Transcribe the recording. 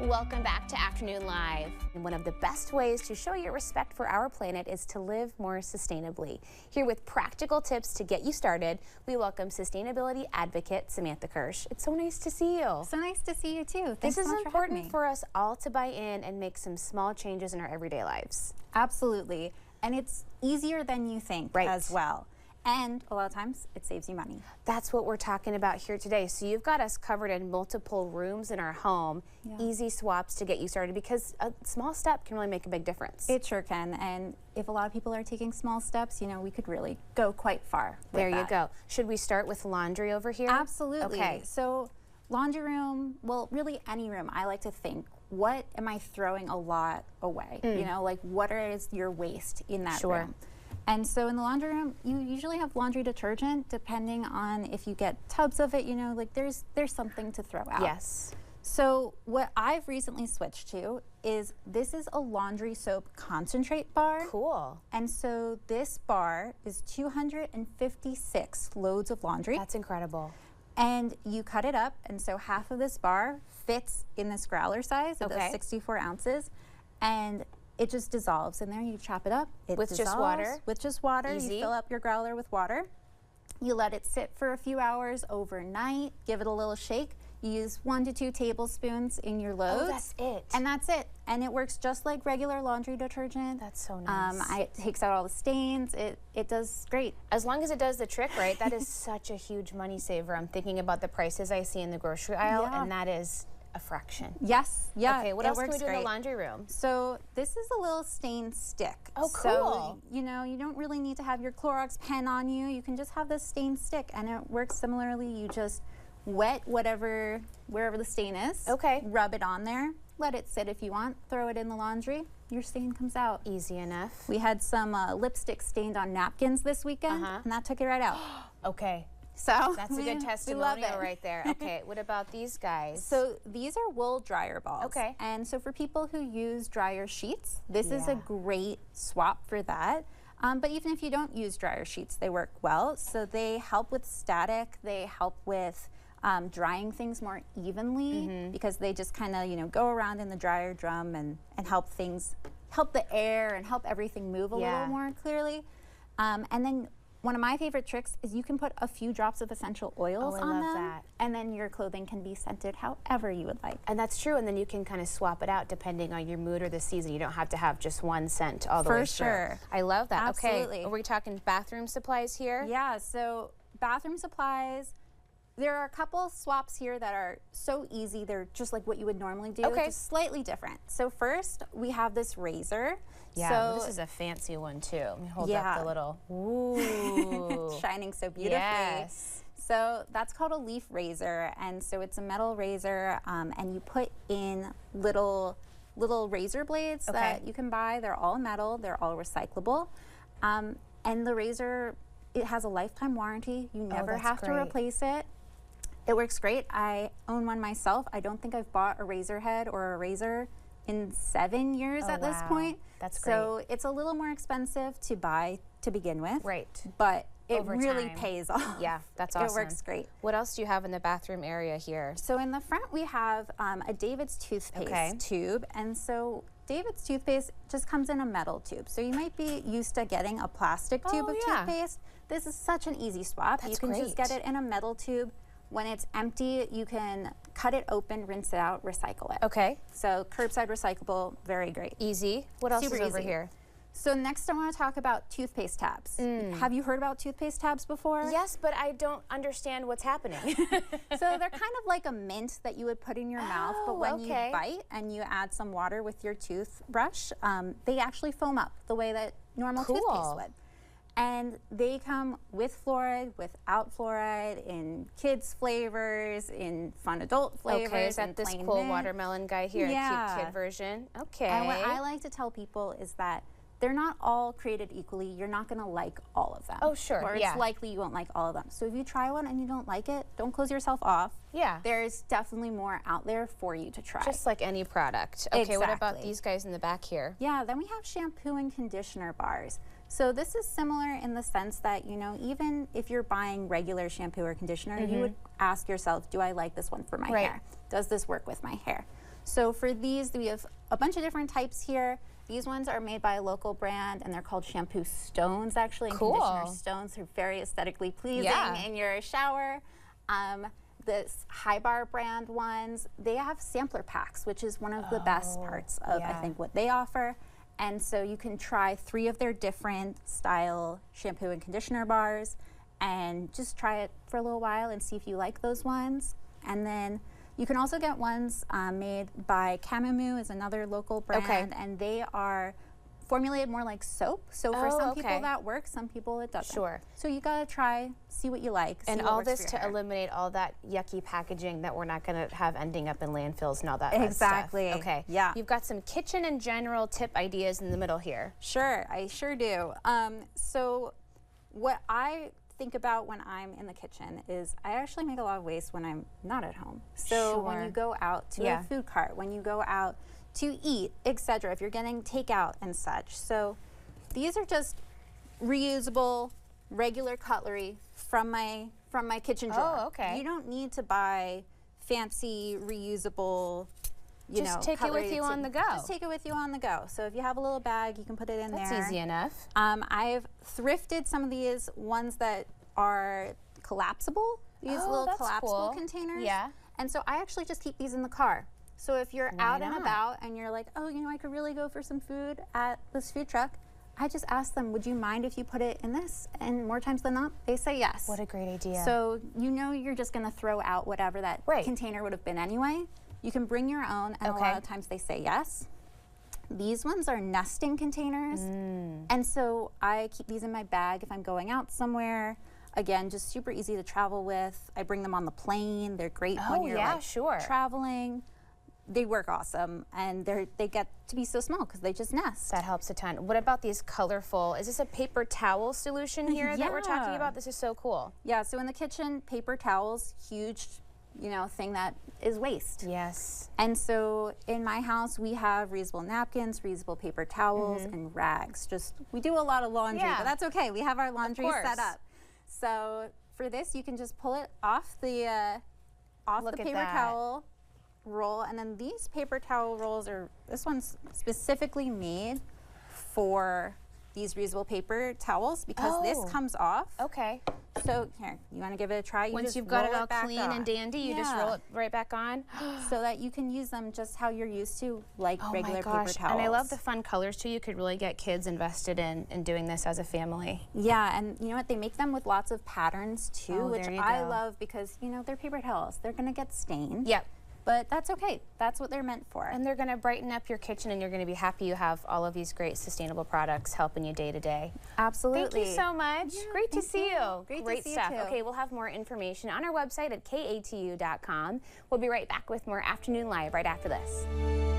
Welcome back to Afternoon Live. And one of the best ways to show your respect for our planet is to live more sustainably. Here with practical tips to get you started, we welcome sustainability advocate Samantha Kirsch. It's so nice to see you. So nice to see you too. Thanks This is so much important for us all to buy in and make some small changes in our everyday lives. Absolutely. And it's easier than you think Right. as well. And a lot of times it saves you money. That's what we're talking about here today. So you've got us covered in multiple rooms in our home, easy swaps to get you started, because a small step can really make a big difference. It sure can. And if a lot of people are taking small steps, you know, we could really go quite far with There you that. go. Should we start with laundry over here? Absolutely. Okay. So laundry room, well, really any room, I like to think, what am I throwing a lot away? You know, like what is your waste in that Sure. room? And so in the laundry room, you usually have laundry detergent, depending on if you get tubs of it, you know, like there's something to throw out. Yes. So what I've recently switched to is this is a laundry soap concentrate bar. Cool. And so this bar is 256 loads of laundry. That's incredible. And you cut it up, and so half of this bar fits in this growler size. It Okay. does 64 ounces. And it just dissolves in there. You chop it up. It With just dissolves water? With just water. Easy. You fill up your growler with water. You let it sit for a few hours overnight. Give it a little shake. You use 1 to 2 tablespoons in your loads. Oh, that's it. And that's it. And it works just like regular laundry detergent. That's so nice. It takes out all the stains. It does great. As long as it does the trick right, that is such a huge money saver. I'm thinking about the prices I see in the grocery aisle, Yeah. and that is a fraction. Yes. Yeah. Okay, what it else can works we do in great. the laundry room? So this is a little stain stick. Oh, So, cool. you know, you don't really need to have your Clorox pen on you. You can just have this stain stick, and it works similarly. You just wet wherever the stain is. Okay. Rub it on there. Let it sit if you want. Throw it in the laundry. Your stain comes out. Easy enough. We had some lipstick stained on napkins this weekend, and that took it right out. Okay. So That's a good we love testimonial it. right there. Okay, what about these guys? So these are wool dryer balls. Okay. And so for people who use dryer sheets, this is a Yeah. great swap for that. But even if you don't use dryer sheets, they work well. So they help with static. They help with drying things more evenly because they just kind of, you know, go around in the dryer drum and help the air and help everything move a little more clearly. And then one of my favorite tricks is you can put a few drops of essential oils I on love them, that. and then your clothing can be scented however you would like. And that's true, and then you can kind of swap it out depending on your mood or the season. You don't have to have just one scent all the way through. For sure. I love that. Absolutely. Okay, are we talking bathroom supplies here? Yeah, so bathroom supplies. There are a couple swaps here that are so easy. They're just like what you would normally do, Okay. just slightly different. So first, we have this razor. Yeah, so this is a fancy one too. Let me hold up Yeah. the little, ooh. shining so beautifully. Yes. So that's called a leaf razor, and so it's a metal razor, and you put in little razor blades that you can buy. They're all metal. They're all recyclable, and the razor, it has a lifetime warranty. You never that's have to great. replace it. It works great. I own one myself. I don't think I've bought a razor head or a razor in 7 years at this wow. point. That's So it's a little more expensive to buy to begin with. Right. But it Over really time. pays off. Yeah, that's awesome. It works great. What else do you have in the bathroom area here? So in the front we have a David's toothpaste tube, and so David's toothpaste just comes in a metal tube. So you might be used to getting a plastic tube of toothpaste. This is such an easy swap. That's you can just great. get it in a metal tube. When it's empty, you can cut it open, rinse it out, recycle it. Okay. So curbside recyclable, very great. Easy. What else Super is over easy. here? So next I want to talk about toothpaste tabs. Have you heard about toothpaste tabs before? Yes, but I don't understand what's happening. So they're kind of like a mint that you would put in your mouth, but when you bite and you add some water with your toothbrush, they actually foam up the way that normal toothpaste would. And they come with fluoride, without fluoride, in kids flavors, in fun adult flavors. Okay, is that and this plain cool mint. watermelon guy here, a cute kid version? Okay. And what I like to tell people is that they're not all created equally. You're not going to like all of them. Oh, sure, Or it's likely you won't like all of them. So if you try one and you don't like it, don't close yourself off. Yeah. There's definitely more out there for you to try. Just like any product. Okay, what about Exactly. these guys in the back here? Yeah, then we have shampoo and conditioner bars. So this is similar in the sense that, you know, even if you're buying regular shampoo or conditioner, you would ask yourself, do I like this one for my hair? Does this work with my hair? So for these, we have a bunch of different types here. These ones are made by a local brand, and they're called shampoo stones, actually, and conditioner stones. They're very aesthetically pleasing in your shower. This High Bar brand ones, they have sampler packs, which is one of the best parts of, I think, what they offer. And so you can try 3 of their different style shampoo and conditioner bars and just try it for a little while and see if you like those ones. And then you can also get ones made by Camamoo, is another local brand, and they are formulated more like soap. So for some people that works, some people it doesn't. Sure. So you gotta try, see what you like. And all this to eliminate all that yucky packaging that we're not gonna have ending up in landfills and all that Exactly. stuff. Okay. Yeah. You've got some kitchen and general tip ideas in the middle here. Sure, I sure do. So what I think about when I'm in the kitchen is I actually make a lot of waste when I'm not at home. So when you go out to a food cart, when you go out to eat, etc., if you're getting takeout and such. So these are just reusable, regular cutlery from my kitchen drawer. Oh, okay. You don't need to buy fancy reusable, just take it with you on the go. Just take it with you on the go. So if you have a little bag, you can put it in there. That's easy enough. I've thrifted some of these ones that are collapsible. These little collapsible containers. Yeah. And so I actually just keep these in the car. So if you're out and about and you're like, oh, I could really go for some food at this food truck, I just ask them, would you mind if you put it in this? And more times than not, they say yes. What a great idea. So you're just gonna throw out whatever that container would have been anyway. You can bring your own, and a lot of times they say yes. These ones are nesting containers. And so I keep these in my bag if I'm going out somewhere. Again, just super easy to travel with. I bring them on the plane. They're great when you're traveling. They work awesome, and they get to be so small because they just nest. That helps a ton. What about these colorful, is this a paper towel solution here that we're talking about? This is so cool. Yeah, so in the kitchen, paper towels, huge, thing that is waste. Yes. And so in my house, we have reusable napkins, reusable paper towels, and rags. We do a lot of laundry, but that's okay. We have our laundry set up. So for this, you can just pull it off the paper towel roll, and then these paper towel rolls this one's specifically made for these reusable paper towels because this comes off. Okay. So here, you want to give it a try? Once you've got it all clean and dandy, you just roll it right back on. So that you can use them just how you're used to, like regular paper towels. And I love the fun colors too. You could really get kids invested in doing this as a family. Yeah, and you know what? They make them with lots of patterns too, which I love because, they're paper towels. They're going to get stained. Yep. But that's okay. That's what they're meant for. And they're going to brighten up your kitchen, and you're going to be happy you have all of these great sustainable products helping you day to day. Absolutely. Thank you so much. Yeah, great to see you. Great stuff. See you too. Okay, we'll have more information on our website at katu.com. We'll be right back with more Afternoon Live right after this.